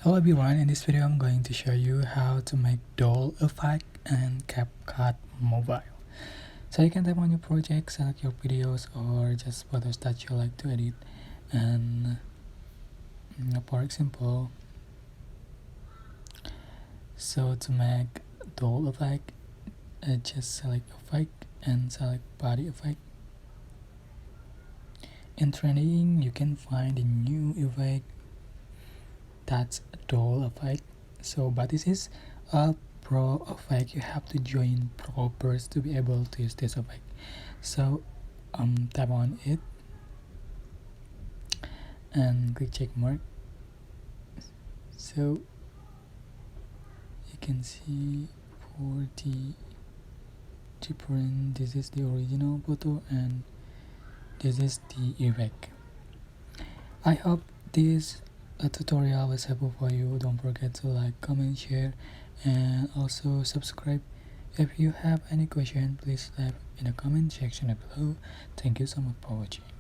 Hello everyone, in this video I'm going to show you how to make doll effect and CapCut mobile. So you can tap on your project, select your videos or just photos that you like to edit, and for example, so to make doll effect, just select effect and select body effect. In trending you can find a new effect that's doll effect. But this is a pro effect. You have to join pro first to be able to use this effect. So tap on it and click check mark. So you can see for the different, this is the original photo and this is the effect. I hope this tutorial was helpful for you. Don't forget to like, comment, share, and also subscribe. If you have any question, please leave in the comment section below. Thank you so much for watching.